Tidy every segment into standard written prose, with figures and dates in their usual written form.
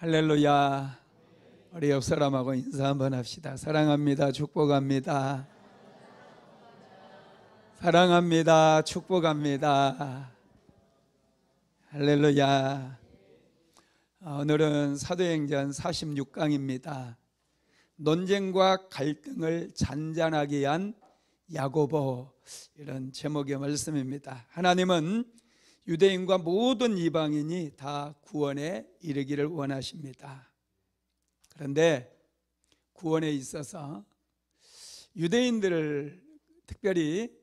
할렐루야. 우리 옆 사람하고 인사 한번 합시다. 사랑합니다. 축복합니다. 사랑합니다. 축복합니다. 할렐루야. 오늘은 사도행전 46강입니다. 논쟁과 갈등을 잔잔하게 한 야고보, 이런 제목의 말씀입니다. 하나님은 유대인과 모든 이방인이 다 구원에 이르기를 원하십니다. 그런데 구원에 있어서 유대인들을, 특별히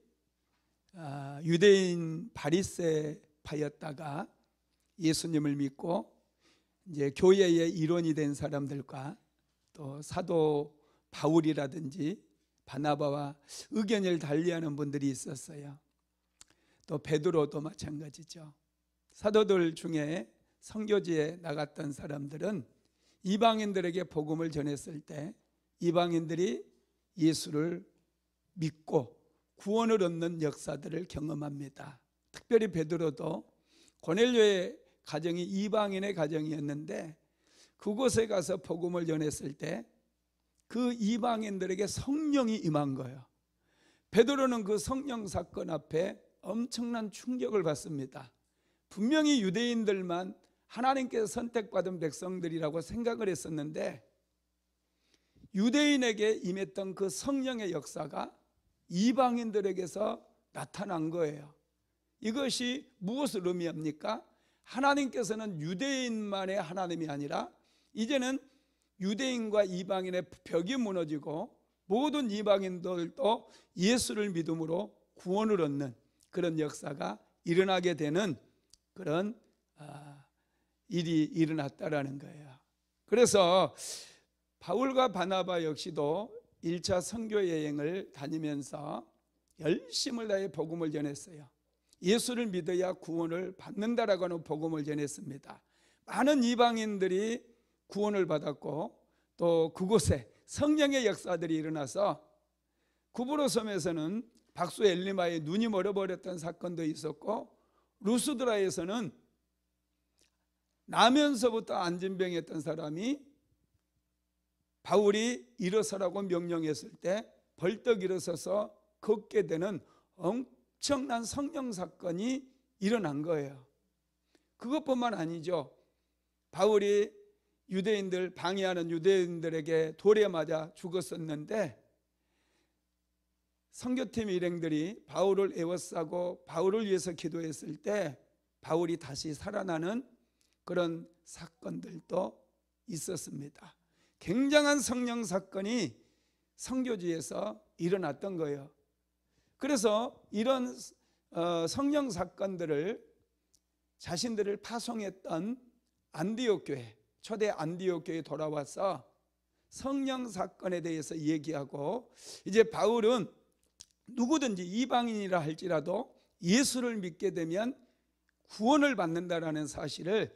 유대인 바리새파였다가 예수님을 믿고 이제 교회의 일원이 된 사람들과 또 사도 바울이라든지 바나바와 의견을 달리하는 분들이 있었어요. 또 베드로도 마찬가지죠. 사도들 중에 선교지에 나갔던 사람들은 이방인들에게 복음을 전했을 때 이방인들이 예수를 믿고 구원을 얻는 역사들을 경험합니다. 특별히 베드로도 고넬료의 가정이 이방인의 가정이었는데 그곳에 가서 복음을 전했을 때 그 이방인들에게 성령이 임한 거예요. 베드로는 그 성령 사건 앞에 엄청난 충격을 받습니다. 분명히 유대인들만 하나님께서 선택받은 백성들이라고 생각을 했었는데 유대인에게 임했던 그 성령의 역사가 이방인들에게서 나타난 거예요. 이것이 무엇을 의미합니까? 하나님께서는 유대인만의 하나님이 아니라 이제는 유대인과 이방인의 벽이 무너지고 모든 이방인들도 예수를 믿음으로 구원을 얻는 그런 역사가 일어나게 되는 그런 일이 일어났다라는 거예요. 그래서 바울과 바나바 역시도 1차 선교 여행을 다니면서 열심을 다해 복음을 전했어요. 예수를 믿어야 구원을 받는다라고 하는 복음을 전했습니다. 많은 이방인들이 구원을 받았고 또 그곳에 성령의 역사들이 일어나서 구브로 섬에서는 박수 엘리마의 눈이 멀어버렸던 사건도 있었고 루스드라에서는 나면서부터 안진병이었던 사람이 바울이 일어서라고 명령했을 때 벌떡 일어서서 걷게 되는 엄청난 성령 사건이 일어난 거예요. 그것뿐만 아니죠. 바울이 유대인들 방해하는 유대인들에게 돌에 맞아 죽었었는데 선교팀 일행들이 바울을 에워싸고 바울을 위해서 기도했을 때 바울이 다시 살아나는 그런 사건들도 있었습니다. 굉장한 성령 사건이 선교지에서 일어났던 거예요. 그래서 이런 성령 사건들을 자신들을 파송했던 안디옥 교회, 초대 안디옥 교회에 돌아와서 성령 사건에 대해서 얘기하고 이제 바울은 누구든지 이방인이라 할지라도 예수를 믿게 되면 구원을 받는다라는 사실을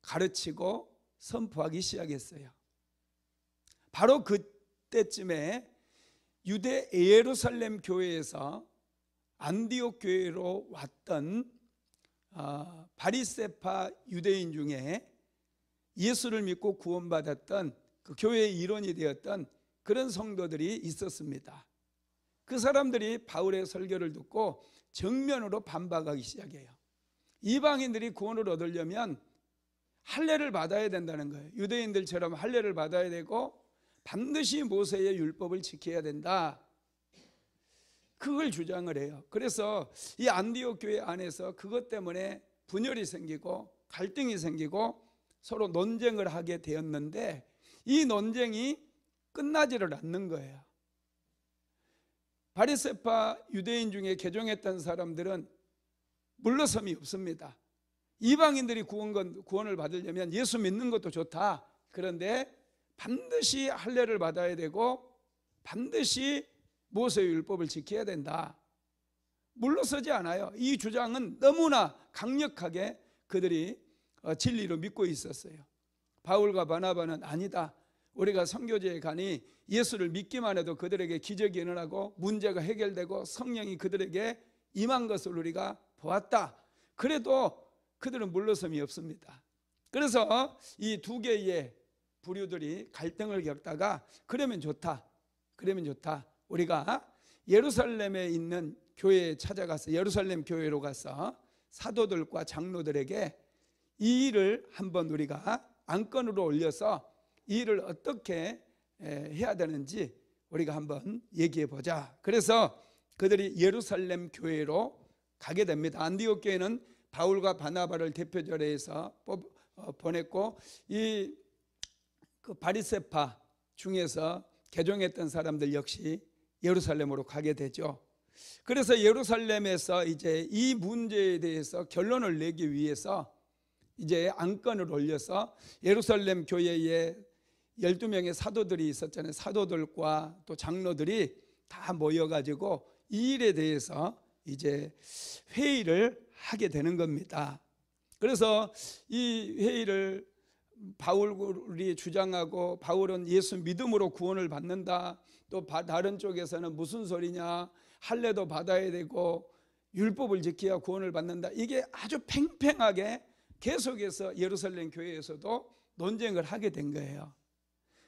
가르치고 선포하기 시작했어요. 바로 그때쯤에 유대 예루살렘 교회에서 안디옥 교회로 왔던 바리새파 유대인 중에 예수를 믿고 구원받았던 그 교회의 일원이 되었던 그런 성도들이 있었습니다. 그 사람들이 바울의 설교를 듣고 정면으로 반박하기 시작해요. 이방인들이 구원을 얻으려면 할례를 받아야 된다는 거예요. 유대인들처럼 할례를 받아야 되고 반드시 모세의 율법을 지켜야 된다, 그걸 주장을 해요. 그래서 이 안디옥 교회 안에서 그것 때문에 분열이 생기고 갈등이 생기고 서로 논쟁을 하게 되었는데 이 논쟁이 끝나지를 않는 거예요. 바리새파 유대인 중에 개종했던 사람들은 물러섬이 없습니다. 이방인들이 구원을 받으려면 예수 믿는 것도 좋다. 그런데 반드시 할례를 받아야 되고 반드시 모세의 율법을 지켜야 된다. 물러서지 않아요. 이 주장은 너무나 강력하게 그들이 진리로 믿고 있었어요. 바울과 바나바는 아니다, 우리가 선교지에 가니 예수를 믿기만 해도 그들에게 기적이 일어나고 문제가 해결되고 성령이 그들에게 임한 것을 우리가 보았다. 그래도 그들은 물러섬이 없습니다. 그래서 이 두 개의 부류들이 갈등을 겪다가 그러면 좋다. 우리가 예루살렘에 있는 교회에 찾아가서 예루살렘 교회로 가서 사도들과 장로들에게 이 일을 한번 우리가 안건으로 올려서 이 일을 어떻게 해야 되는지 우리가 한번 얘기해 보자. 그래서 그들이 예루살렘 교회로 가게 됩니다. 안디옥 교회는 바울과 바나바를 대표절에서 보냈고 그 바리새파 중에서 개종했던 사람들 역시 예루살렘으로 가게 되죠. 그래서 예루살렘에서 이제 이 문제에 대해서 결론을 내기 위해서 이제 안건을 올려서 예루살렘 교회에 12명의 사도들이 있었잖아요. 사도들과 또 장로들이 다 모여가지고 이 일에 대해서 이제 회의를 하게 되는 겁니다. 그래서 이 회의를 바울이 주장하고 바울은 예수 믿음으로 구원을 받는다. 또 다른 쪽에서는 무슨 소리냐, 할례도 받아야 되고 율법을 지켜야 구원을 받는다. 이게 아주 팽팽하게 계속해서 예루살렘 교회에서도 논쟁을 하게 된 거예요.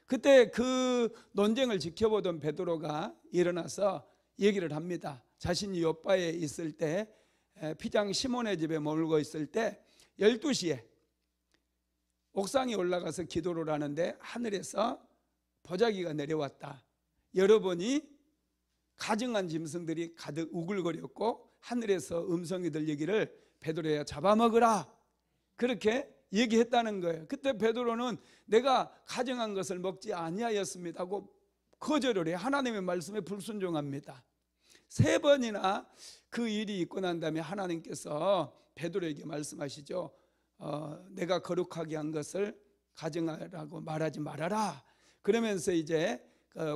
그때 그 논쟁을 지켜보던 베드로가 일어나서 얘기를 합니다. 자신이 요바에 있을 때 피장 시몬의 집에 머물고 있을 때 12시에 옥상에 올라가서 기도를 하는데 하늘에서 보자기가 내려왔다. 여러분이 가증한 짐승들이 가득 우글거렸고 하늘에서 음성이 들리기를 베드로야 잡아먹으라. 그렇게 얘기했다는 거예요. 그때 베드로는 내가 가증한 것을 먹지 아니하였습니다 하고 거절을 해. 하나님의 말씀에 불순종합니다. 3번이나 그 일이 있고 난 다음에 하나님께서 베드로에게 말씀하시죠. 내가 거룩하게 한 것을 가증하라고 말하지 말아라. 그러면서 이제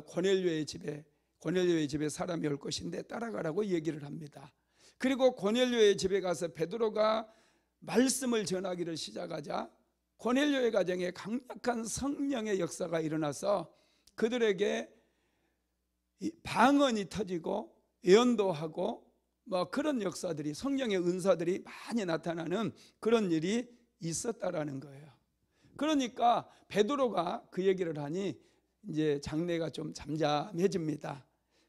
고넬료의 집에 사람이 올 것인데 따라가라고 얘기를 합니다. 그리고 고넬료의 집에 가서 베드로가 말씀을 전하기를 시작하자 고넬료의 가정에 강력한 성령의 역사가 일어나서 그들에게 방언이 터지고 예언도 하고 뭐 그런 역사들이, 성령의 은사들이 많이 나타나는 그런 일이 있었다라는 거예요. 그러니까 베드로가 그 얘기를 하니 이제 장례가 좀 잠잠해집니다.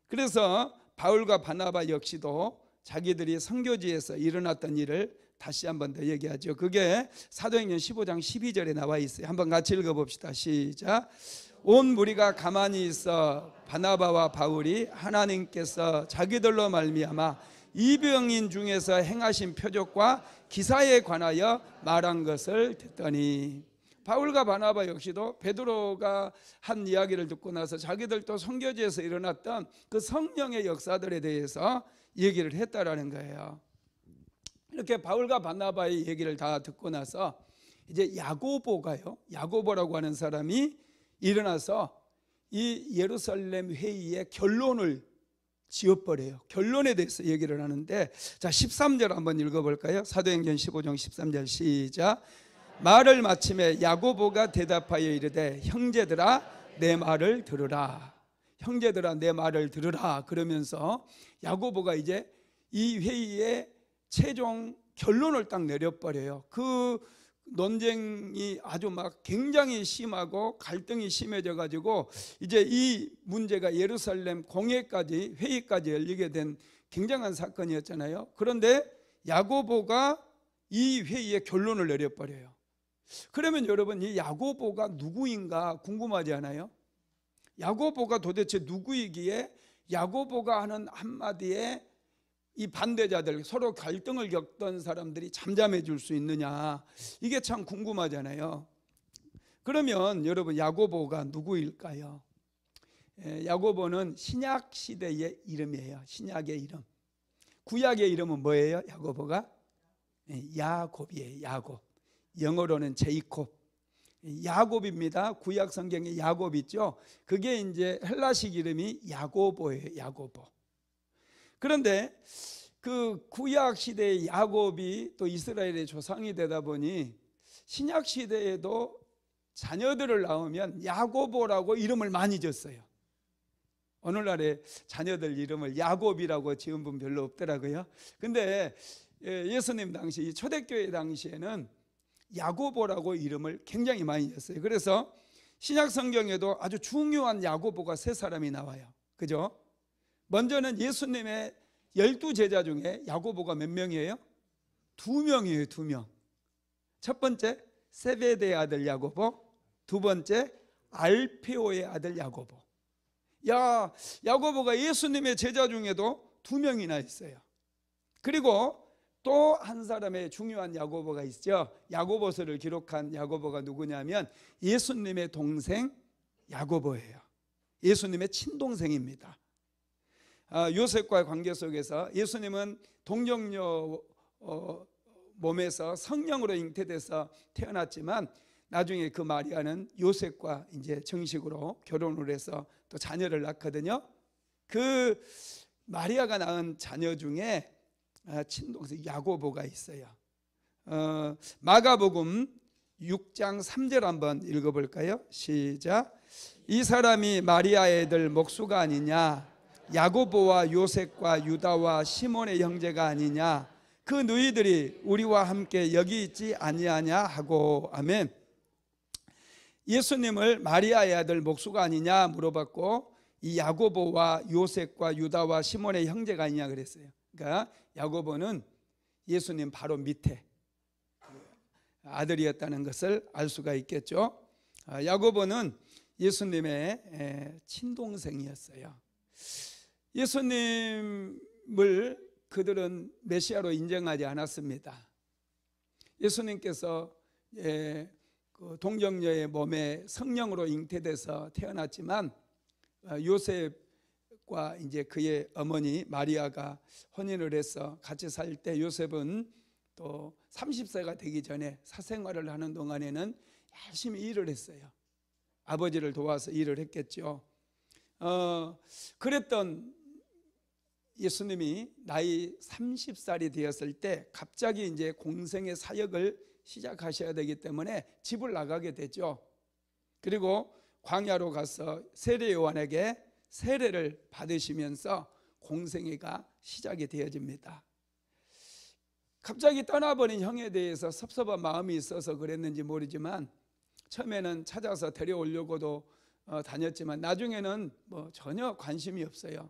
그래서 바울과 바나바 역시도 자기들이 선교지에서 일어났던 일을 다시 한번 더 얘기하죠. 그게 사도행전 15장 12절에 나와 있어요. 한번 같이 읽어봅시다. 시작. 온 무리가 가만히 있어 바나바와 바울이 하나님께서 자기들로 말미암아 이병인 중에서 행하신 표적과 기사에 관하여 말한 것을 듣더니, 바울과 바나바 역시도 베드로가 한 이야기를 듣고 나서 자기들도 선교지에서 일어났던 그 성령의 역사들에 대해서 얘기를 했다라는 거예요. 이렇게 바울과 바나바의 얘기를 다 듣고 나서 이제 야고보라고 하는 사람이 일어나서 이 예루살렘 회의의 결론을 지어버려요. 결론에 대해서 얘기를 하는데, 자 13절 한번 읽어볼까요? 사도행전 15장 13절 시작. 말을 마침에 야고보가 대답하여 이르되 형제들아 내 말을 들으라. 형제들아 내 말을 들으라. 그러면서 야고보가 이제 이 회의의 최종 결론을 딱 내려버려요. 그 논쟁이 아주 막 굉장히 심하고 갈등이 심해져 가지고 이제 이 문제가 예루살렘 공회까지, 회의까지 열리게 된 굉장한 사건이었잖아요. 그런데 야고보가 이 회의의 결론을 내려버려요. 그러면 여러분, 이 야고보가 누구인가 궁금하지 않아요? 야고보가 도대체 누구이기에 야고보가 하는 한마디에 이 반대자들, 서로 갈등을 겪던 사람들이 잠잠해 줄 수 있느냐, 이게 참 궁금하잖아요. 그러면 여러분, 야고보가 누구일까요? 야고보는 신약 시대의 이름이에요. 신약의 이름. 구약의 이름은 뭐예요? 야고보가 야곱이에요. 야곱. 영어로는 제이콥. 야곱입니다. 구약 성경에 야곱 있죠. 그게 이제 헬라식 이름이 야고보예요. 야고보. 그런데 그 구약 시대의 야곱이 또 이스라엘의 조상이 되다 보니 신약 시대에도 자녀들을 낳으면 야고보라고 이름을 많이 줬어요. 오늘날에 자녀들 이름을 야곱이라고 지은 분 별로 없더라고요. 근데 예수님 당시, 초대교회 당시에는 야고보라고 이름을 굉장히 많이 줬어요. 그래서 신약 성경에도 아주 중요한 야고보가 세 사람이 나와요. 그죠? 먼저는 예수님의 12제자 중에 야고보가 몇 명이에요? 2명이에요. 2명. 첫 번째 세베대의 아들 야고보, 두 번째 알페오의 아들 야고보. 야고보가 예수님의 제자 중에도 2명이나 있어요. 그리고 또 한 사람의 중요한 야고보가 있죠. 야고보서를 기록한 야고보가 누구냐면 예수님의 동생 야고보예요. 예수님의 친동생입니다. 요셉과의 관계 속에서 예수님은 동정녀 몸에서 성령으로 잉태돼서 태어났지만 나중에 그 마리아는 요셉과 이제 정식으로 결혼을 해서 또 자녀를 낳거든요. 그 마리아가 낳은 자녀 중에 친동생 야고보가 있어요. 마가복음 6장 3절 한번 읽어볼까요? 시작. 이 사람이 마리아의 아들 목수가 아니냐? 야고보와 요셉과 유다와 시몬의 형제가 아니냐? 그 너희들이 우리와 함께 여기 있지 아니하냐 하고. 아멘. 예수님을 마리아의 아들 목수가 아니냐 물어봤고, 이 야고보와 요셉과 유다와 시몬의 형제가 아니냐 그랬어요. 그러니까 야고보는 예수님 바로 밑에 아들이었다는 것을 알 수가 있겠죠. 야고보는 예수님의 친동생이었어요. 예수님을 그들은 메시아로 인정하지 않았습니다. 예수님께서 동정녀의 몸에 성령으로 잉태돼서 태어났지만 요셉과 이제 그의 어머니 마리아가 혼인을 해서 같이 살 때 요셉은 또 30세가 되기 전에 사생활을 하는 동안에는 열심히 일을 했어요. 아버지를 도와서 일을 했겠죠. 그랬던 예수님이 나이 30살이 되었을 때 갑자기 이제 공생의 사역을 시작하셔야 되기 때문에 집을 나가게 되죠. 그리고 광야로 가서 세례 요한에게 세례를 받으시면서 공생애가 시작이 되어집니다. 갑자기 떠나버린 형에 대해서 섭섭한 마음이 있어서 그랬는지 모르지만 처음에는 찾아서 데려오려고도 다녔지만 나중에는 전혀 관심이 없어요.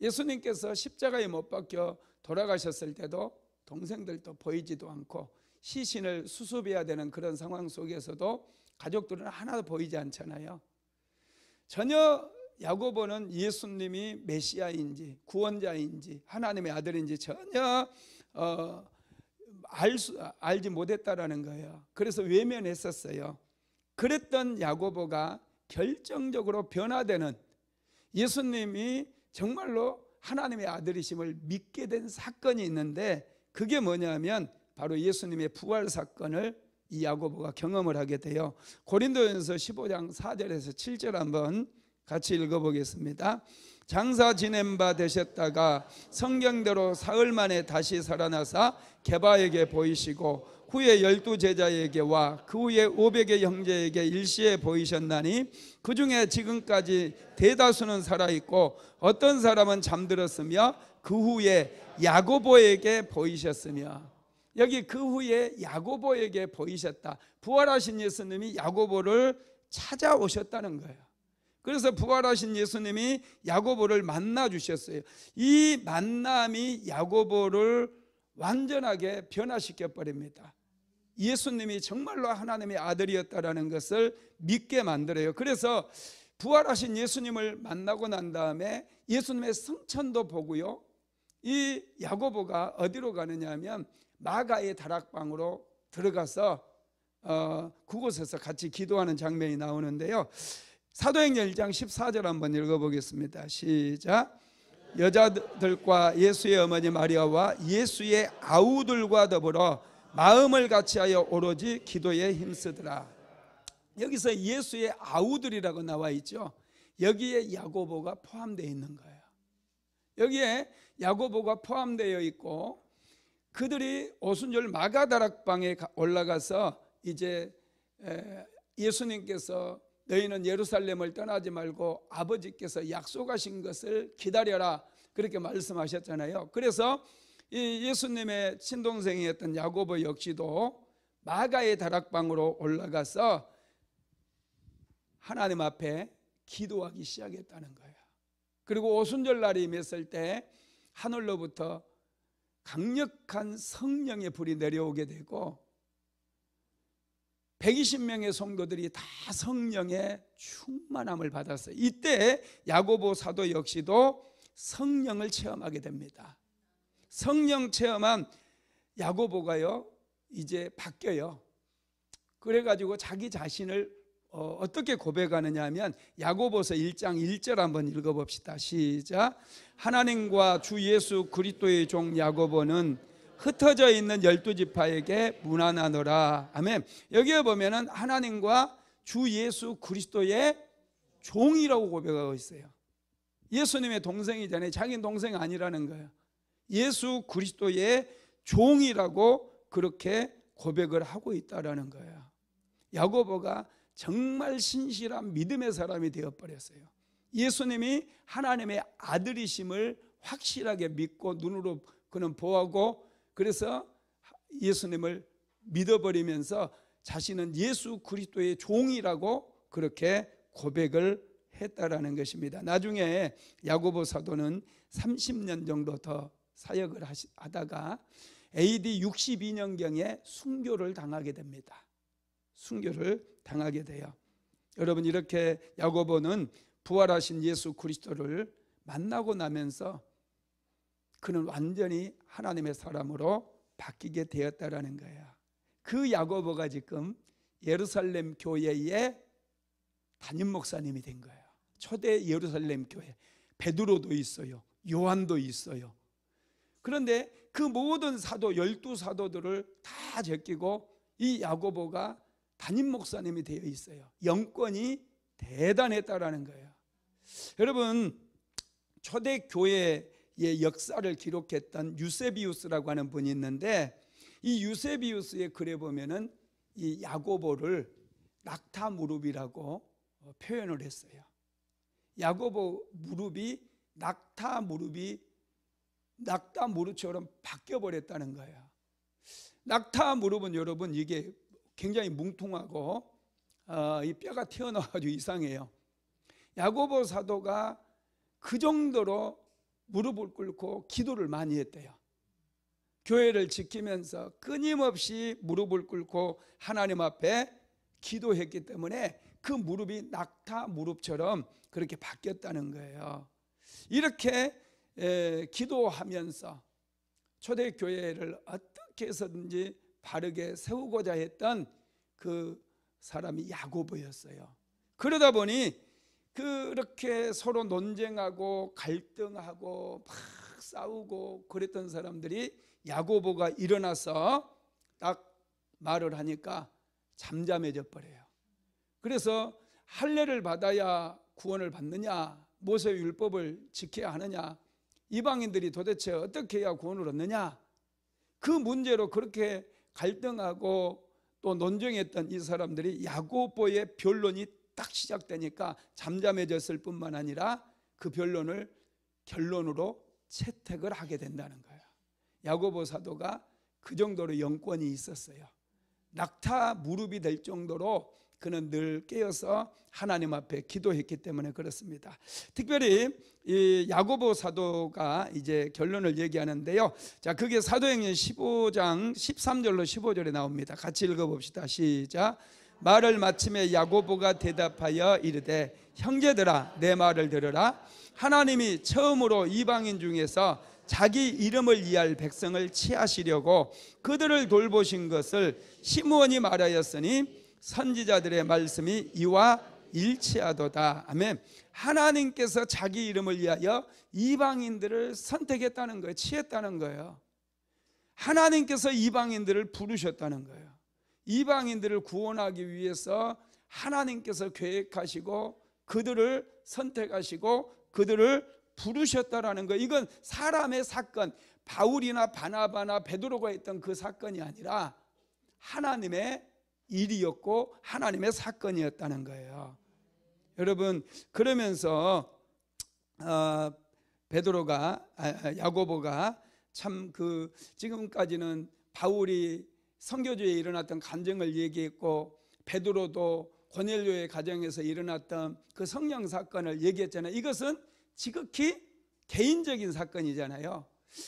예수님께서 십자가에 못 박혀 돌아가셨을 때도 동생들도 보이지도 않고 시신을 수습해야 되는 그런 상황 속에서도 가족들은 하나도 보이지 않잖아요. 전혀 야고보는 예수님이 메시아인지 구원자인지 하나님의 아들인지 전혀 알지 못했다라는 거예요. 그래서 외면했었어요. 그랬던 야고보가 결정적으로 변화되는, 예수님이 정말로 하나님의 아들이심을 믿게 된 사건이 있는데 그게 뭐냐면 바로 예수님의 부활 사건을 이 야고보가 경험을 하게 돼요. 고린도전서 15장 4절에서 7절 한번 같이 읽어보겠습니다. 장사 지낸 바 되셨다가 성경대로 사흘 만에 다시 살아나사 게바에게 보이시고 후에 12제자에게와 그 후에 500의 형제에게 일시에 보이셨나니 그 중에 지금까지 대다수는 살아있고 어떤 사람은 잠들었으며 그 후에 야고보에게 보이셨으며, 여기 그 후에 야고보에게 보이셨다. 부활하신 예수님이 야고보를 찾아오셨다는 거예요. 그래서 부활하신 예수님이 야고보를 만나 주셨어요. 이 만남이 야고보를 완전하게 변화시켜 버립니다. 예수님이 정말로 하나님의 아들이었다라는 것을 믿게 만들어요. 그래서 부활하신 예수님을 만나고 난 다음에 예수님의 성천도 보고요, 이 야고보가 어디로 가느냐 하면 마가의 다락방으로 들어가서 그곳에서 같이 기도하는 장면이 나오는데요. 사도행전 1장 14절 한번 읽어보겠습니다. 시작. 여자들과 예수의 어머니 마리아와 예수의 아우들과 더불어 마음을 같이하여 오로지 기도에 힘쓰더라. 여기서 예수의 아우들이라고 나와 있죠. 여기에 야고보가 포함되어 있는 거예요. 여기에 야고보가 포함되어 있고 그들이 오순절 마가다락방에 올라가서 이제 예수님께서 너희는 예루살렘을 떠나지 말고 아버지께서 약속하신 것을 기다려라 그렇게 말씀하셨잖아요. 그래서 이 예수님의 친동생이었던 야고보 역시도 마가의 다락방으로 올라가서 하나님 앞에 기도하기 시작했다는 거예요. 그리고 오순절날이 임했을 때 하늘로부터 강력한 성령의 불이 내려오게 되고 120명의 성도들이 다 성령의 충만함을 받았어요. 이때 야고보 사도 역시도 성령을 체험하게 됩니다. 성령 체험한 야고보가요 이제 바뀌어요. 그래가지고 자기 자신을 어떻게 고백하느냐 하면 야고보서 1장 1절 한번 읽어봅시다. 시작. 하나님과 주 예수 그리스도의 종 야고보는 흩어져 있는 12지파에게 문안하노라. 아멘. 여기에 보면은 하나님과 주 예수 그리스도의 종이라고 고백하고 있어요. 예수님의 동생이잖아요. 자기는 동생 아니라는 거예요. 예수 그리스도의 종이라고 그렇게 고백을 하고 있다라는 거예요. 야고보가 정말 신실한 믿음의 사람이 되어버렸어요. 예수님이 하나님의 아들이심을 확실하게 믿고 눈으로 그는 보고 그래서 예수님을 믿어버리면서 자신은 예수 그리스도의 종이라고 그렇게 고백을 했다라는 것입니다. 나중에 야고보 사도는 30년 정도 더 사역을 하다가 AD 62년경에 순교를 당하게 됩니다. 순교를 당하게 돼요. 여러분, 이렇게 야고보는 부활하신 예수 그리스도를 만나고 나면서 그는 완전히 하나님의 사람으로 바뀌게 되었다라는 거예요. 그 야고보가 지금 예루살렘 교회의 담임 목사님이 된 거예요. 초대 예루살렘 교회. 베드로도 있어요. 요한도 있어요. 그런데 그 모든 사도 12사도들을 다 제끼고 이 야고보가 담임 목사님이 되어 있어요. 영권이 대단했다라는 거예요. 여러분, 초대 교회의 역사를 기록했던 유세비우스라고 하는 분이 있는데 이 유세비우스의 글에 보면은 이 야고보를 낙타 무릎이라고 표현을 했어요. 야고보 무릎이 낙타 무릎처럼 바뀌어 버렸다는 거예요. 낙타 무릎은 여러분 이게 굉장히 뭉퉁하고 이 뼈가 튀어나와가지고 이상해요. 야고보 사도가 그 정도로 무릎을 꿇고 기도를 많이 했대요. 교회를 지키면서 끊임없이 무릎을 꿇고 하나님 앞에 기도했기 때문에 그 무릎이 낙타 무릎처럼 그렇게 바뀌었다는 거예요. 이렇게 기도하면서 초대교회를 어떻게 해서든지 바르게 세우고자 했던 그 사람이 야고보였어요. 그러다 보니 그렇게 서로 논쟁하고 갈등하고 막 싸우고 그랬던 사람들이 야고보가 일어나서 딱 말을 하니까 잠잠해져 버려요. 그래서 할례를 받아야 구원을 받느냐, 모세 율법을 지켜야 하느냐, 이방인들이 도대체 어떻게 해야 구원을 얻느냐, 그 문제로 그렇게 갈등하고 또 논쟁했던 이 사람들이 야고보의 변론이 딱 시작되니까 잠잠해졌을 뿐만 아니라 그 변론을 결론으로 채택을 하게 된다는 거예요. 야고보 사도가 그 정도로 영권이 있었어요. 낙타 무릎이 될 정도로 그는 늘 깨어서 하나님 앞에 기도했기 때문에 그렇습니다. 특별히 이 야고보 사도가 이제 결론을 얘기하는데요. 자, 그게 사도행전 15장 13절로 15절에 나옵니다. 같이 읽어봅시다. 시작. 말을 마침에 야고보가 대답하여 이르되 형제들아 내 말을 들으라. 하나님이 처음으로 이방인 중에서 자기 이름을 이할 백성을 취하시려고 그들을 돌보신 것을 시므온이 말하였으니 선지자들의 말씀이 이와 일치하도다. 아멘. 하나님께서 자기 이름을 위하여 이방인들을 선택했다는 거예요. 취했다는 거예요. 하나님께서 이방인들을 부르셨다는 거예요. 이방인들을 구원하기 위해서 하나님께서 계획하시고 그들을 선택하시고 그들을 부르셨다라는 거예요. 이건 사람의 사건, 바울이나 바나바나 베드로가 했던 그 사건이 아니라 하나님의 일이었고 하나님의 사건이었다는 거예요. 여러분, 그러면서 야고보가 참 지금까지는 바울이 선교주에 일어났던 간증을 얘기했고, 베드로도 고넬료의 가정에서 일어났던 그 성령 사건을 얘기했잖아요. 이것은 지극히 개인적인 사건이잖아요.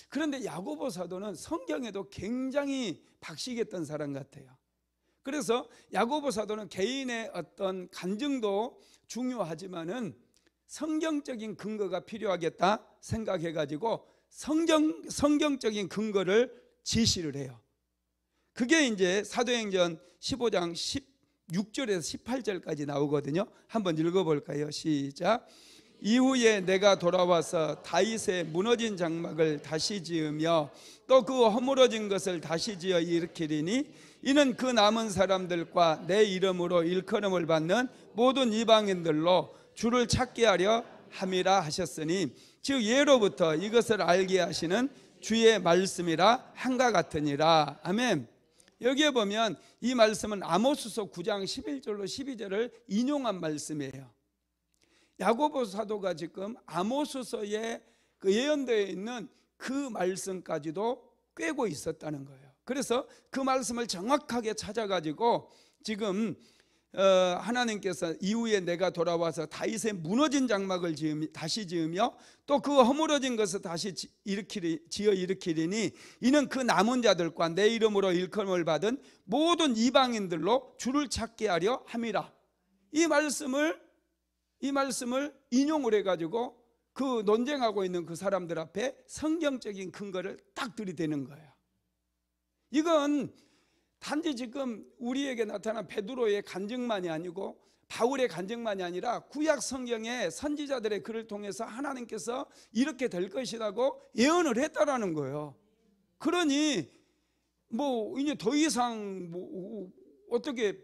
그런데 야고보 사도는 성경에도 굉장히 박식했던 사람 같아요. 그래서 야고보 사도는 개인의 어떤 간증도 중요하지만은 성경적인 근거가 필요하겠다 생각해가지고 성경적인 근거를 지시를 해요. 그게 이제 사도행전 15장 16절에서 18절까지 나오거든요. 한번 읽어볼까요? 시작. 이후에 내가 돌아와서 다윗의 무너진 장막을 다시 지으며 또 그 허물어진 것을 다시 지어 일으키리니 이는 그 남은 사람들과 내 이름으로 일컬음을 받는 모든 이방인들로 주를 찾게 하려 함이라 하셨으니, 즉 예로부터 이것을 알게 하시는 주의 말씀이라 한가 같으니라. 아멘. 여기에 보면 이 말씀은 아모스서 9장 11절로 12절을 인용한 말씀이에요. 야고보 사도가 지금 아모스서에 그 예언되어 있는 그 말씀까지도 꿰고 있었다는 거예요. 그래서 그 말씀을 정확하게 찾아가지고 지금 하나님께서 이후에 내가 돌아와서 다윗의 무너진 장막을 다시 지으며 또 그 허물어진 것을 다시 지어 일으키리니 이는 그 남은 자들과 내 이름으로 일컬음을 받은 모든 이방인들로 주를 찾게 하려 함이라. 이 말씀을 인용을 해가지고 그 논쟁하고 있는 그 사람들 앞에 성경적인 근거를 딱 들이대는 거예요. 이건 단지 지금 우리에게 나타난 베드로의 간증만이 아니고 바울의 간증만이 아니라 구약 성경의 선지자들의 글을 통해서 하나님께서 이렇게 될 것이라고 예언을 했다라는 거예요. 그러니 뭐 이제 더 이상 어떻게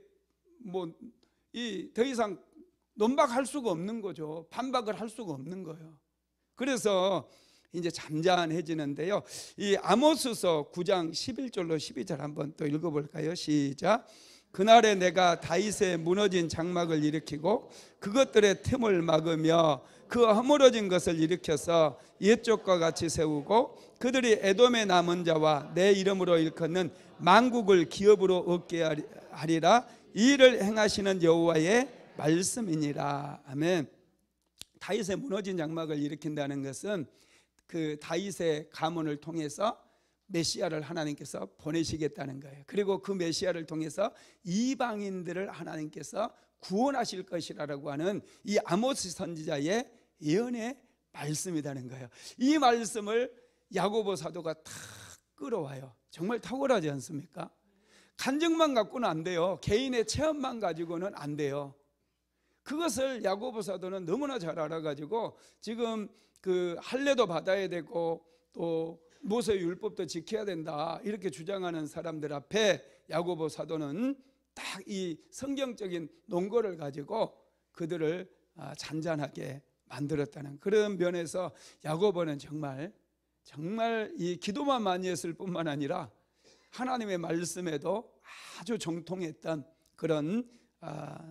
더 이상 논박할 수가 없는 거죠. 반박을 할 수가 없는 거예요. 그래서 이제 잠잠해지는데요. 이 아모스서 9장 11절로 12절 한번 또 읽어볼까요? 시작. 그날에 내가 다윗의 무너진 장막을 일으키고 그것들의 틈을 막으며 그 허물어진 것을 일으켜서 옛적과 같이 세우고 그들이 에돔의 남은 자와 내 이름으로 일컫는 만국을 기업으로 얻게 하리라. 이 일을 행하시는 여호와의 말씀이니라. 아멘. 다윗의 무너진 장막을 일으킨다는 것은 그 다윗의 가문을 통해서 메시아를 하나님께서 보내시겠다는 거예요. 그리고 그 메시아를 통해서 이방인들을 하나님께서 구원하실 것이라고 하는 이 아모스 선지자의 예언의 말씀이라는 거예요. 이 말씀을 야고보 사도가 탁 끌어와요. 정말 탁월하지 않습니까? 간증만 갖고는 안 돼요. 개인의 체험만 가지고는 안 돼요. 그것을 야고보 사도는 너무나 잘 알아가지고 지금 그 할례도 받아야 되고 또 모세 율법도 지켜야 된다 이렇게 주장하는 사람들 앞에 야고보 사도는 딱 이 성경적인 논거를 가지고 그들을 잔잔하게 만들었다는 그런 면에서 야고보는 정말 이 기도만 많이 했을 뿐만 아니라 하나님의 말씀에도 아주 정통했던 그런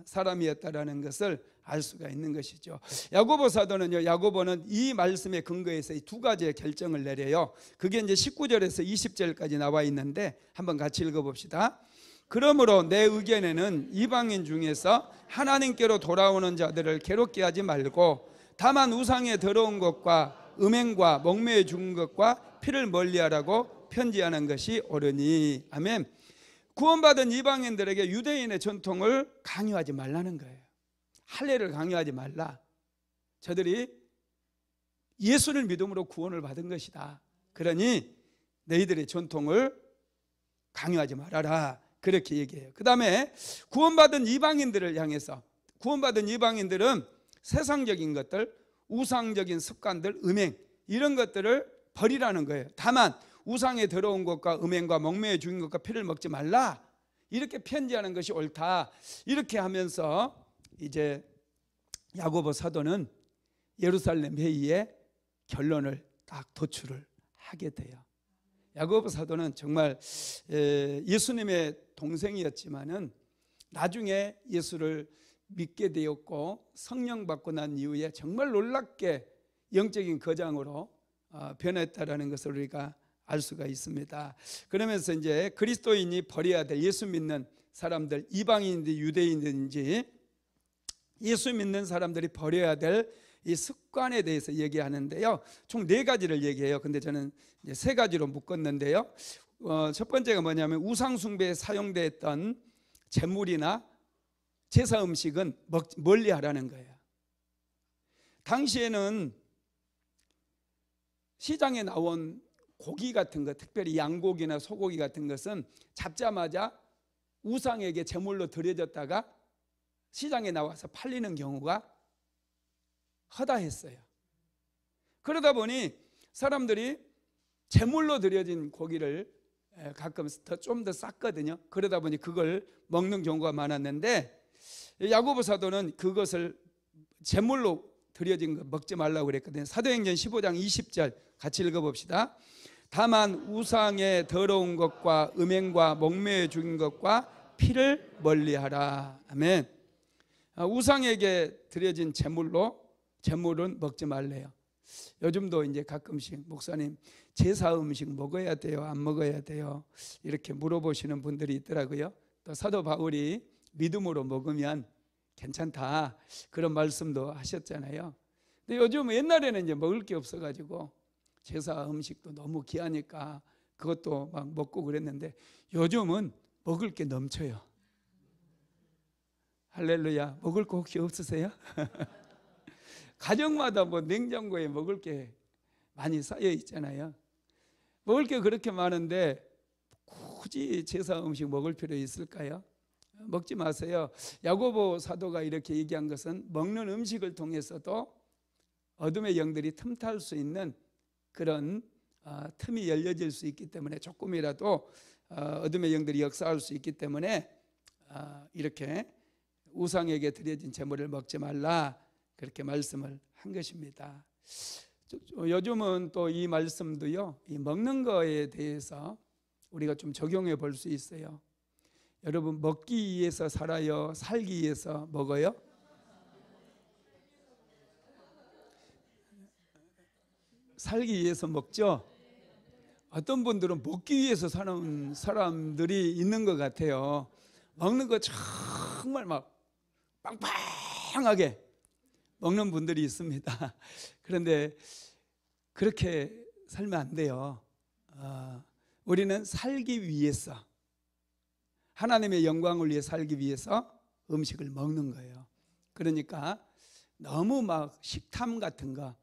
사람이었다라는 것을 알 수가 있는 것이죠. 야고보 사도는요, 야고보는 이 말씀에 근거해서 이 두 가지의 결정을 내려요. 그게 이제 19절에서 20절까지 나와 있는데 한번 같이 읽어봅시다. 그러므로 내 의견에는 이방인 중에서 하나님께로 돌아오는 자들을 괴롭게 하지 말고 다만 우상에 더러운 것과 음행과 목매에 죽은 것과 피를 멀리하라고 편지하는 것이 옳으니. 아멘. 구원받은 이방인들에게 유대인의 전통을 강요하지 말라는 거예요. 할례를 강요하지 말라. 저들이 예수를 믿음으로 구원을 받은 것이다. 그러니 너희들의 전통을 강요하지 말아라. 그렇게 얘기해요. 그 다음에 구원받은 이방인들을 향해서, 구원받은 이방인들은 세상적인 것들, 우상적인 습관들, 음행 이런 것들을 버리라는 거예요. 다만 우상에 더러운 것과 음행과 목매에 죽인 것과 피를 먹지 말라. 이렇게 편지하는 것이 옳다. 이렇게 하면서 이제 야고보 사도는 예루살렘 회의에 결론을 딱 도출을 하게 돼요. 야고보 사도는 정말 예수님의 동생이었지만은 나중에 예수를 믿게 되었고 성령 받고 난 이후에 정말 놀랍게 영적인 거장으로 변했다라는 것을 우리가 알 수가 있습니다. 그러면서 이제 그리스도인이 버려야 될, 예수 믿는 사람들, 이방인인지 유대인인지 예수 믿는 사람들이 버려야 될 이 습관에 대해서 얘기하는데요. 총 4가지를 얘기해요. 근데 저는 이제 3가지로 묶었는데요. 첫 번째가 뭐냐면 우상 숭배에 사용됐던 제물이나 제사 음식은 멀리 하라는 거예요. 당시에는 시장에 나온 고기 같은 것, 특별히 양고기나 소고기 같은 것은 잡자마자 우상에게 제물로 드려졌다가 시장에 나와서 팔리는 경우가 허다했어요. 그러다 보니 사람들이 제물로 드려진 고기를 가끔 좀 더 쌌거든요. 그러다 보니 그걸 먹는 경우가 많았는데 야고보 사도는 그것을 제물로 드려진 거 먹지 말라고 그랬거든요. 사도행전 15장 20절 같이 읽어봅시다. 다만 우상의 더러운 것과 음행과 목매어 죽인 것과 피를 멀리하라. 아멘. 우상에게 드려진 제물은 먹지 말래요. 요즘도 이제 가끔씩 목사님 제사 음식 먹어야 돼요, 안 먹어야 돼요, 이렇게 물어보시는 분들이 있더라고요. 또 사도 바울이 믿음으로 먹으면 괜찮다 그런 말씀도 하셨잖아요. 근데 요즘 옛날에는 이제 먹을 게 없어가지고 제사 음식도 너무 귀하니까 그것도 막 먹고 그랬는데 요즘은 먹을 게 넘쳐요. 할렐루야. 먹을 거 혹시 없으세요? 가정마다 뭐 냉장고에 먹을 게 많이 쌓여 있잖아요. 먹을 게 그렇게 많은데 굳이 제사 음식 먹을 필요 있을까요? 먹지 마세요. 야고보 사도가 이렇게 얘기한 것은 먹는 음식을 통해서도 어둠의 영들이 틈탈 수 있는 그런 틈이 열려질 수 있기 때문에, 조금이라도 어둠의 영들이 역사할 수 있기 때문에 이렇게 우상에게 드려진 제물을 먹지 말라 그렇게 말씀을 한 것입니다. 요즘은 또 이 말씀도요, 이 먹는 거에 대해서 우리가 좀 적용해 볼 수 있어요. 여러분, 먹기 위해서 살아요, 살기 위해서 먹어요? 살기 위해서 먹죠. 어떤 분들은 먹기 위해서 사는 사람들이 있는 것 같아요. 먹는 거 정말 막 빵빵하게 먹는 분들이 있습니다. 그런데 그렇게 살면 안 돼요. 우리는 살기 위해서, 하나님의 영광을 위해 살기 위해서 음식을 먹는 거예요. 그러니까 너무 막 식탐 같은 거,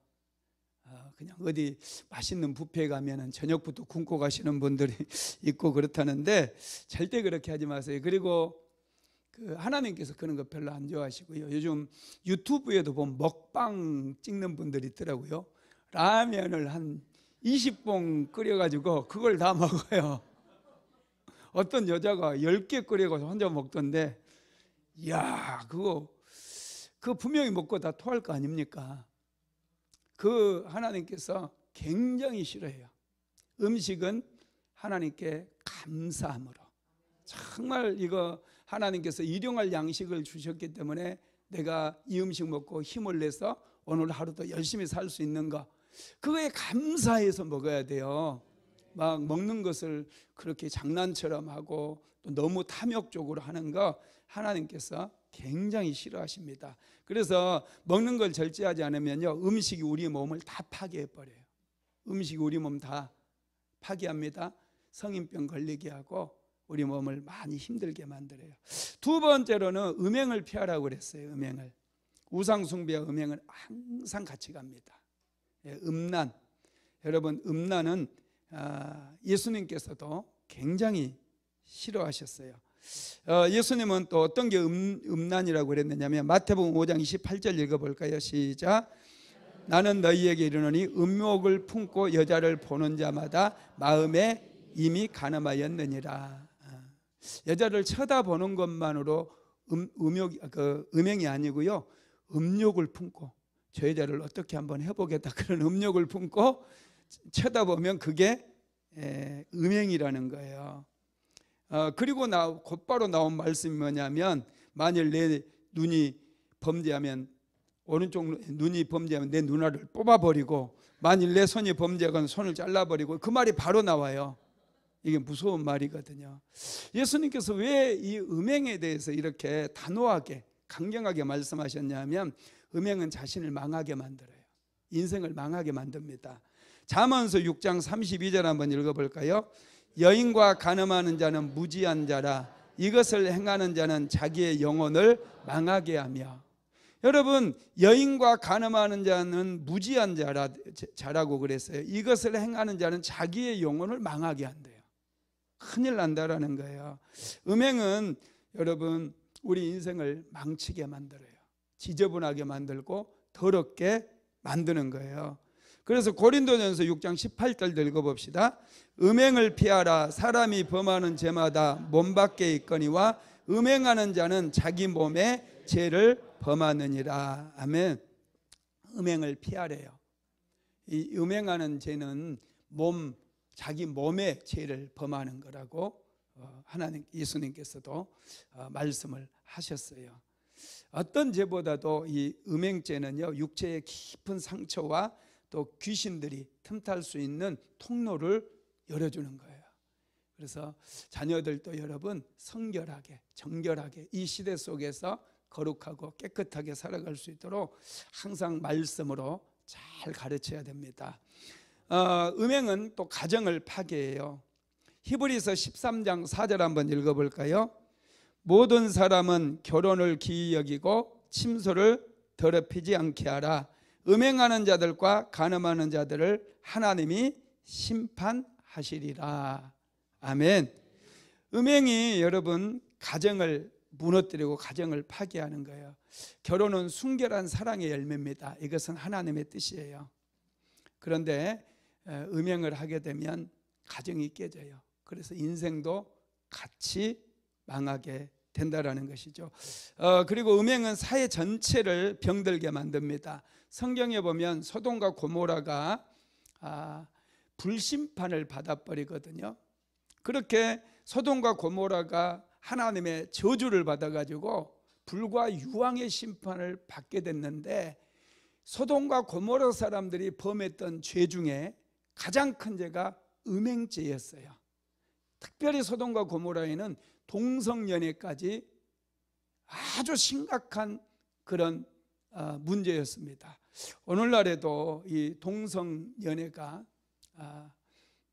그냥 어디 맛있는 뷔페에 가면은 저녁부터 굶고 가시는 분들이 있고 그렇다는데 절대 그렇게 하지 마세요. 그리고 하나님께서 그런 거 별로 안 좋아하시고요. 요즘 유튜브에도 보면 먹방 찍는 분들이 있더라고요. 라면을 한 20봉 끓여가지고 그걸 다 먹어요. 어떤 여자가 10개 끓여가지고 혼자 먹던데, 이야, 그거 분명히 먹고 다 토할 거 아닙니까? 그 하나님께서 굉장히 싫어해요. 음식은 하나님께 감사함으로, 정말 이거 하나님께서 일용할 양식을 주셨기 때문에 내가 이 음식 먹고 힘을 내서 오늘 하루도 열심히 살 수 있는 거, 그거에 감사해서 먹어야 돼요. 막 먹는 것을 그렇게 장난처럼 하고 또 너무 탐욕적으로 하는 거 하나님께서 굉장히 싫어하십니다. 그래서 먹는 걸 절제하지 않으면요, 음식이 우리 몸을 다 파괴해 버려요. 음식이 우리 몸 다 파괴합니다. 성인병 걸리게 하고 우리 몸을 많이 힘들게 만들어요. 두 번째로는 음행을 피하라고 그랬어요. 음행을. 우상 숭배와 음행은 항상 같이 갑니다. 음란, 여러분, 음란은 예수님께서도 굉장히 싫어하셨어요. 예수님은 또 어떤 게 음란이라고 그랬느냐면 마태복음 5장 28절 읽어볼까요? 시작. 나는 너희에게 이르노니 음욕을 품고 여자를 보는 자마다 마음에 이미 간음하였느니라. 여자를 쳐다보는 것만으로 음행이 아니고요, 음욕을 품고 저 여자를 어떻게 한번 해보겠다 그런 음욕을 품고 쳐다보면 그게 음행이라는 거예요. 그리고 곧바로 나온 말씀이 뭐냐면 만일 내 눈이 범죄하면 오른쪽 눈이 범죄하면 내 눈알을 뽑아버리고 만일 내 손이 범죄하면 손을 잘라버리고 그 말이 바로 나와요. 이게 무서운 말이거든요. 예수님께서 왜 이 음행에 대해서 이렇게 단호하게 강경하게 말씀하셨냐면 음행은 자신을 망하게 만들어요. 인생을 망하게 만듭니다. 잠언서 6장 32절 한번 읽어볼까요? 여인과 간음하는 자는 무지한 자라 이것을 행하는 자는 자기의 영혼을 망하게 하며. 여러분, 여인과 간음하는 자는 무지한 자라고 그랬어요. 이것을 행하는 자는 자기의 영혼을 망하게 한대요. 큰일 난다라는 거예요. 음행은 여러분 우리 인생을 망치게 만들어요. 지저분하게 만들고 더럽게 만드는 거예요. 그래서 고린도전서 6장 18절 읽어봅시다. 음행을 피하라. 사람이 범하는 죄마다 몸 밖에 있거니와 음행하는 자는 자기 몸에 죄를 범하느니라. 아멘. 음행을 피하래요. 이 음행하는 죄는 자기 몸의 죄를 범하는 거라고 하나님 예수님께서도 말씀을 하셨어요. 어떤 죄보다도 이 음행죄는요 육체의 깊은 상처와 또 귀신들이 틈탈 수 있는 통로를 열어주는 거예요. 그래서 자녀들도 여러분 성결하게 정결하게 이 시대 속에서 거룩하고 깨끗하게 살아갈 수 있도록 항상 말씀으로 잘 가르쳐야 됩니다. 음행은 또 가정을 파괴해요. 히브리서 13장 4절 한번 읽어볼까요? 모든 사람은 결혼을 기이 여기고 침소를 더럽히지 않게 하라. 음행하는 자들과 간음하는 자들을 하나님이 심판하시리라. 아멘. 음행이 여러분 가정을 무너뜨리고 가정을 파괴하는 거예요. 결혼은 순결한 사랑의 열매입니다. 이것은 하나님의 뜻이에요. 그런데 음행을 하게 되면 가정이 깨져요. 그래서 인생도 같이 망하게 된다라는 것이죠. 그리고 음행은 사회 전체를 병들게 만듭니다. 성경에 보면 소돔과 고모라가 불심판을 받아버리거든요. 그렇게 소돔과 고모라가 하나님의 저주를 받아가지고 불과 유황의 심판을 받게 됐는데 소돔과 고모라 사람들이 범했던 죄 중에 가장 큰 죄가 음행죄였어요. 특별히 소돔과 고모라에는 동성연애까지 아주 심각한 그런 문제였습니다. 오늘날에도 이 동성연애가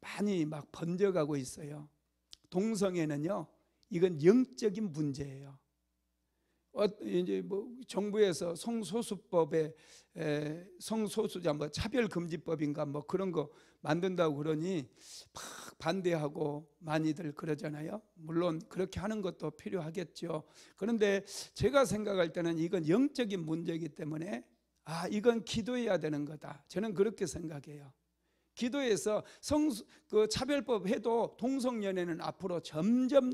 많이 막 번져가고 있어요. 동성애는요, 이건 영적인 문제예요. 이제 뭐 정부에서 성소수법에 성소수자 뭐 차별금지법인가 뭐 그런 거 만든다고 그러니 막 반대하고 많이들 그러잖아요. 물론 그렇게 하는 것도 필요하겠죠. 그런데 제가 생각할 때는 이건 영적인 문제이기 때문에 이건 기도해야 되는 거다. 저는 그렇게 생각해요. 기도해서 그 차별법 해도 동성연애는 앞으로 점점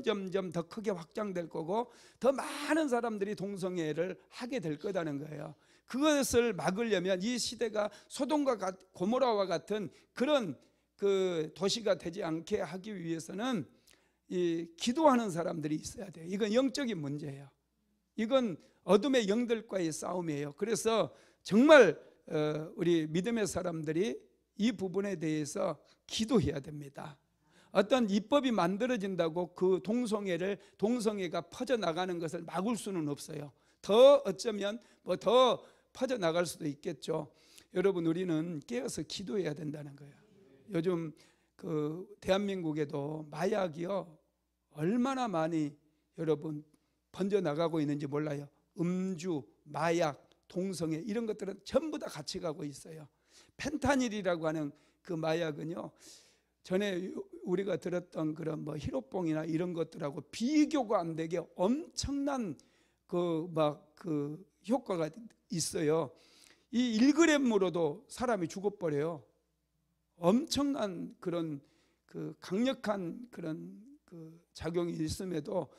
더 크게 확장될 거고 더 많은 사람들이 동성애를 하게 될 거라는 거예요. 그것을 막으려면 이 시대가 소돔과 고모라와 같은 그런 그 도시가 되지 않게 하기 위해서는 이 기도하는 사람들이 있어야 돼요. 이건 영적인 문제예요. 이건 어둠의 영들과의 싸움이에요. 그래서 정말 우리 믿음의 사람들이 이 부분에 대해서 기도해야 됩니다. 어떤 입법이 만들어진다고 그 동성애가 퍼져나가는 것을 막을 수는 없어요. 더 어쩌면 더 퍼져나갈 수도 있겠죠. 여러분, 우리는 깨어서 기도해야 된다는 거예요. 요즘 그 대한민국에도 마약이요 얼마나 많이 여러분 번져나가고 있는지 몰라요. 음주, 마약, 동성애 이런 것들은 전부 다 같이 가고 있어요. 펜타닐이라고 하는 그 마약은요, 전에 우리가 들었던 그런 뭐 히로뽕이나 이런 것들하고 비교가 안 되게 엄청난 그 효과가 있어요. 이 1g으로도 사람이 죽어버려요. 엄청난 그런 그 강력한 그런 그 작용이 있음에도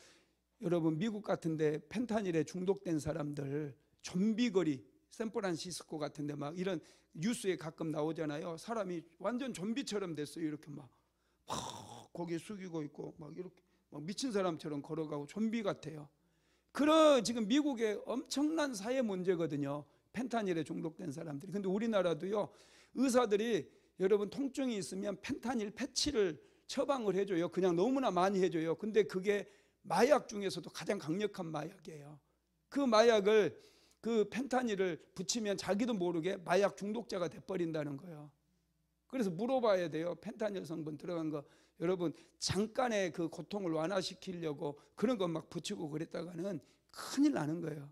여러분 미국 같은데 펜타닐에 중독된 사람들 좀비거리 샌프란시스코 같은데 막 이런 뉴스에 가끔 나오잖아요. 사람이 완전 좀비처럼 됐어요. 이렇게 막 고개 숙이고 있고 막 이렇게 막 미친 사람처럼 걸어가고 좀비 같아요. 그런 지금 미국의 엄청난 사회 문제거든요. 펜타닐에 중독된 사람들이. 근데 우리나라도요, 의사들이 여러분 통증이 있으면 펜타닐 패치를 처방을 해줘요. 그냥 너무나 많이 해줘요. 근데 그게 마약 중에서도 가장 강력한 마약이에요. 그 마약을, 그 펜타닐을 붙이면 자기도 모르게 마약 중독자가 돼버린다는 거예요. 그래서 물어봐야 돼요. 펜타닐 성분 들어간 거 여러분 잠깐의 그 고통을 완화시키려고 그런 거 막 붙이고 그랬다가는 큰일 나는 거예요.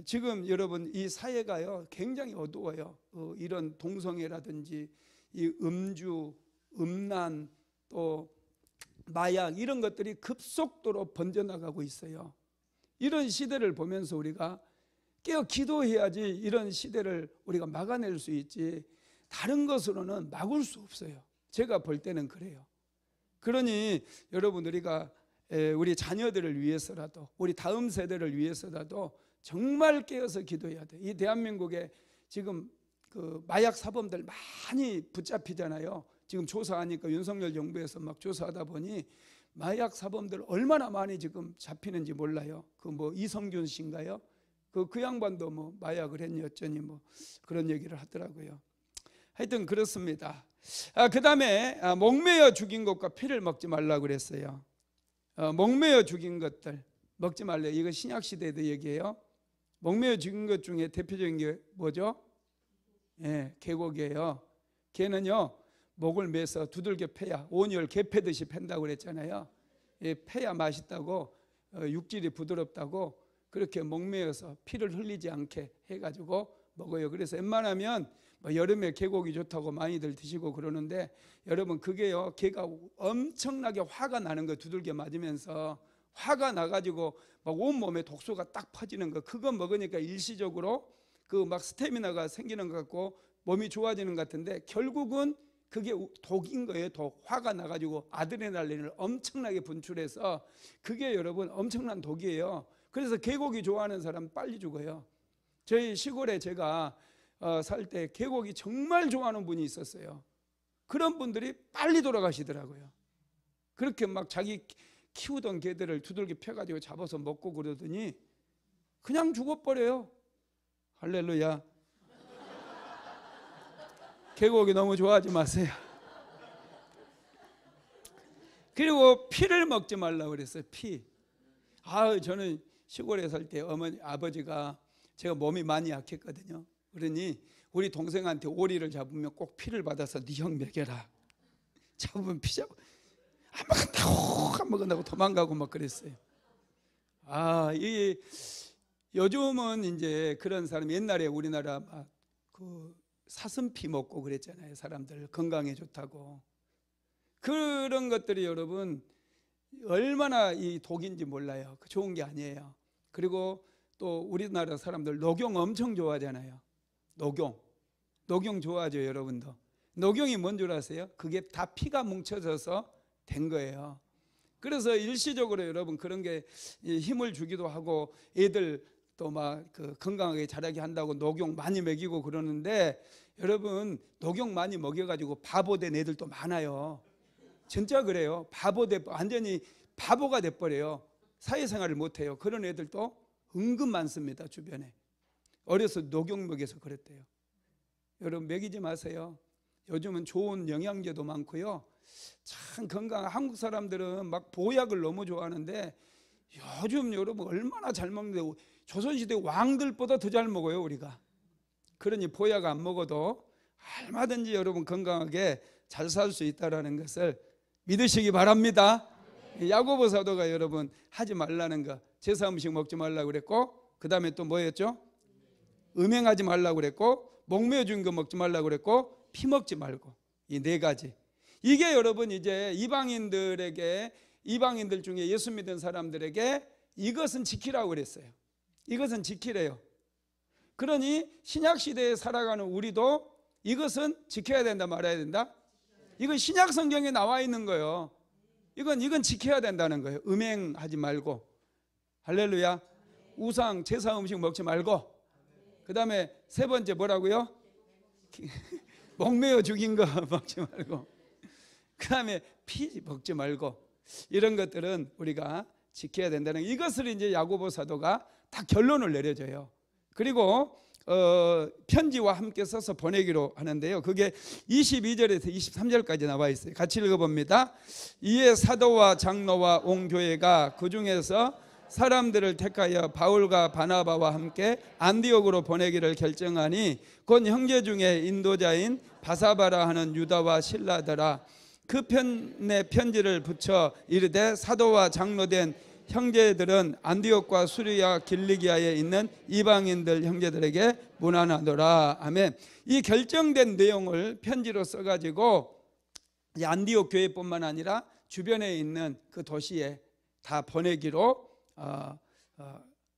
지금 여러분 이 사회가요 굉장히 어두워요. 이런 동성애라든지 이 음주, 음란, 또 마약 이런 것들이 급속도로 번져나가고 있어요. 이런 시대를 보면서 우리가 깨어 기도해야지 이런 시대를 우리가 막아낼 수 있지, 다른 것으로는 막을 수 없어요. 제가 볼 때는 그래요. 그러니 여러분 우리가 우리 자녀들을 위해서라도, 우리 다음 세대를 위해서라도 정말 깨어서 기도해야 돼. 이 대한민국에 지금 그 마약 사범들 많이 붙잡히잖아요. 지금 조사하니까 윤석열 정부에서 막 조사하다 보니 마약 사범들 얼마나 많이 지금 잡히는지 몰라요. 그 뭐 이성균 씨인가요? 그 양반도 뭐 마약을 했니 어쩌니 뭐 그런 얘기를 하더라고요. 하여튼 그렇습니다. 그 다음에 목매어 죽인 것과 피를 먹지 말라고 그랬어요. 목매어 죽인 것들 먹지 말래요. 이거 신약시대에도 얘기해요. 목매어 죽인 것 중에 대표적인 게 뭐죠? 개고기예요. 개는요 목을 매서 두들겨 패야, 온열 개 패듯이 팬다고 그랬잖아요. 패야 맛있다고, 육질이 부드럽다고 그렇게 목매어서 피를 흘리지 않게 해가지고 먹어요. 그래서 웬만하면 여름에 개고기 좋다고 많이들 드시고 그러는데, 여러분 그게요 개가 엄청나게 화가 나는 거, 두들겨 맞으면서 화가 나가지고 막 온몸에 독소가 딱 퍼지는 거, 그거 먹으니까 일시적으로 그 막 스태미나가 생기는 것 같고 몸이 좋아지는 것 같은데 결국은 그게 독인 거예요. 독. 화가 나가지고 아드레날린을 엄청나게 분출해서 그게 여러분 엄청난 독이에요. 그래서 개고기 좋아하는 사람 빨리 죽어요. 저희 시골에 제가 살 때 개고기 정말 좋아하는 분이 있었어요. 그런 분들이 빨리 돌아가시더라고요. 그렇게 막 자기 키우던 개들을 두들겨 펴가지고 잡아서 먹고 그러더니 그냥 죽어버려요. 할렐루야. 개고기 너무 좋아하지 마세요. 그리고 피를 먹지 말라고 그랬어요. 피. 저는 시골에 살 때 어머니, 아버지가, 제가 몸이 많이 약했거든요. 그러니 우리 동생한테 오리를 잡으면 꼭 피를 받아서 네 형 먹여라. 잡으면 피 잡고 안 먹는다고 도망가고 막 그랬어요. 이 요즘은 이제 그런 사람, 옛날에 우리나라 막 그 사슴피 먹고 그랬잖아요. 사람들 건강에 좋다고. 그런 것들이 여러분 얼마나 이 독인지 몰라요. 좋은 게 아니에요. 그리고 또 우리나라 사람들 녹용 엄청 좋아하잖아요. 녹용 좋아하죠, 여러분도. 녹용이 뭔 줄 아세요? 그게 다 피가 뭉쳐져서 된 거예요. 그래서 일시적으로 여러분 그런 게 힘을 주기도 하고 애들 또 막 그 건강하게 자라게 한다고 녹용 많이 먹이고 그러는데, 여러분 녹용 많이 먹여가지고 바보 된 애들도 많아요. 진짜 그래요. 완전히 바보가 돼버려요. 사회생활을 못해요. 그런 애들도 은근 많습니다. 주변에. 어려서 녹용 먹여서 그랬대요. 여러분 먹이지 마세요. 요즘은 좋은 영양제도 많고요. 참 건강한, 한국 사람들은 막 보약을 너무 좋아하는데 요즘 여러분 얼마나 잘 먹는데 조선시대 왕들보다 더 잘 먹어요 우리가. 그러니 보약 안 먹어도 얼마든지 여러분 건강하게 잘 살 수 있다는 것을 믿으시기 바랍니다. 야고보 사도가 여러분 하지 말라는 거, 제사 음식 먹지 말라고 그랬고, 그 다음에 또 뭐였죠? 음행하지 말라고 그랬고, 목매어 죽인 거 먹지 말라고 그랬고, 피 먹지 말고, 이 네 가지. 이게 여러분 이제 이방인들 중에 예수 믿은 사람들에게 이것은 지키라고 그랬어요. 이것은 지키래요. 그러니 신약 시대에 살아가는 우리도 이것은 지켜야 된다, 말아야 된다? 이건 신약 성경에 나와 있는 거예요. 이건 지켜야 된다는 거예요. 음행하지 말고, 할렐루야. 우상 제사 음식 먹지 말고, 그 다음에 세 번째 뭐라고요? 목매어 죽인 거 먹지 말고, 그 다음에 피 먹지 말고, 이런 것들은 우리가 지켜야 된다는, 이것을 이제 야고보 사도가 다 결론을 내려줘요. 그리고 편지와 함께 써서 보내기로 하는데요. 그게 22절에서 23절까지 나와 있어요. 같이 읽어봅니다. 이에 사도와 장로와 온 교회가 그 중에서 사람들을 택하여 바울과 바나바와 함께 안디옥으로 보내기를 결정하니 곧 형제 중에 인도자인 바사바라 하는 유다와 실라더라. 그 편에 편지를 붙여 이르되 사도와 장로된 형제들은 안디옥과 수리아 길리기아에 있는 이방인들 형제들에게 문안하노라. 아멘. 이 결정된 내용을 편지로 써가지고 안디옥 교회뿐만 아니라 주변에 있는 그 도시에 다 보내기로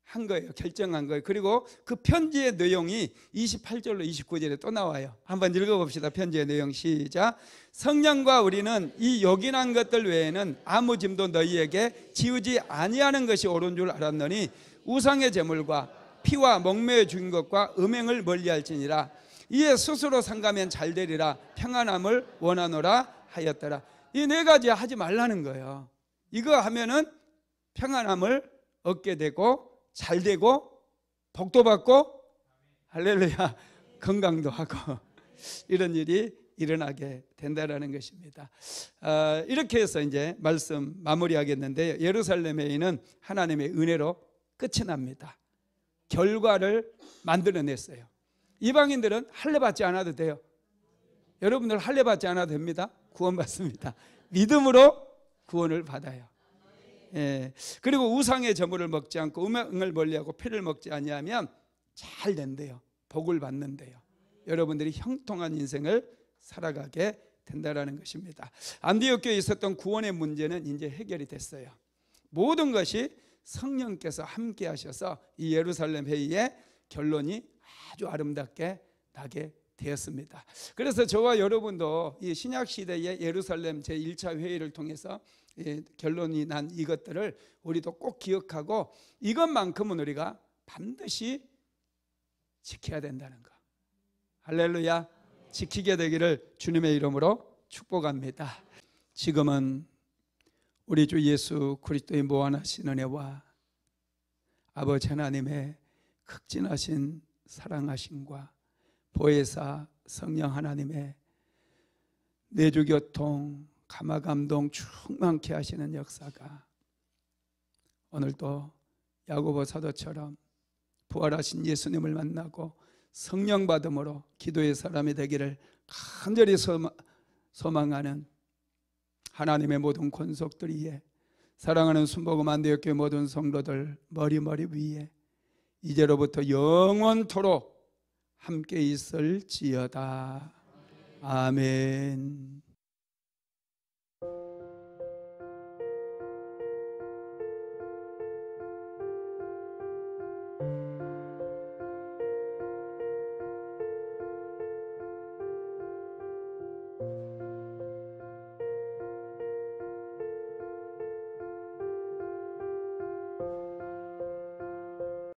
한 거예요. 결정한 거예요. 그리고 그 편지의 내용이 28절로 29절에 또 나와요. 한번 읽어봅시다. 편지의 내용 시작. 성령과 우리는 이 요긴한 것들 외에는 아무 짐도 너희에게 지우지 아니하는 것이 옳은 줄 알았노니 우상의 제물과 피와 목매어 죽인 것과 음행을 멀리할지니라. 이에 스스로 상가면 잘 되리라 평안함을 원하노라 하였더라. 이 네 가지 하지 말라는 거예요. 이거 하면은 평안함을 얻게 되고 잘 되고 복도 받고 할렐루야 건강도 하고 이런 일이 일어나게 된다라는 것입니다. 이렇게 해서 이제 말씀 마무리하겠는데요. 예루살렘에 있는 하나님의 은혜로 끝이 납니다. 결과를 만들어냈어요. 이방인들은 할례 받지 않아도 돼요. 여러분들 할례 받지 않아도 됩니다. 구원받습니다. 믿음으로 구원을 받아요. 예. 그리고 우상의 제물을 먹지 않고 음행을 멀리하고 피를 먹지 아니하면 잘 된대요. 복을 받는데요. 여러분들이 형통한 인생을 살아가게 된다라는 것입니다. 안디옥 교회에 있었던 구원의 문제는 이제 해결이 됐어요. 모든 것이 성령께서 함께 하셔서 이 예루살렘 회의의 결론이 아주 아름답게 나게 되었습니다. 그래서 저와 여러분도 이 신약 시대의 예루살렘 제1차 회의를 통해서 결론이 난 이것들을 우리도 꼭 기억하고 이것만큼은 우리가 반드시 지켜야 된다는 거. 할렐루야. 지키게 되기를 주님의 이름으로 축복합니다. 지금은 우리 주 예수 그리스도의 무한하신 은혜와 아버지 하나님의 극진하신 사랑하심과 보혜사 성령 하나님의 내주교통 감화감동 충만케 하시는 역사가 오늘도 야고보 사도처럼 부활하신 예수님을 만나고 성령 받음으로 기도의 사람이 되기를 간절히 소망하는 하나님의 모든 권속들 위에 사랑하는 순복음 안디옥교회 모든 성도들 머리 위에 이제로부터 영원토록 함께 있을지어다. 아멘.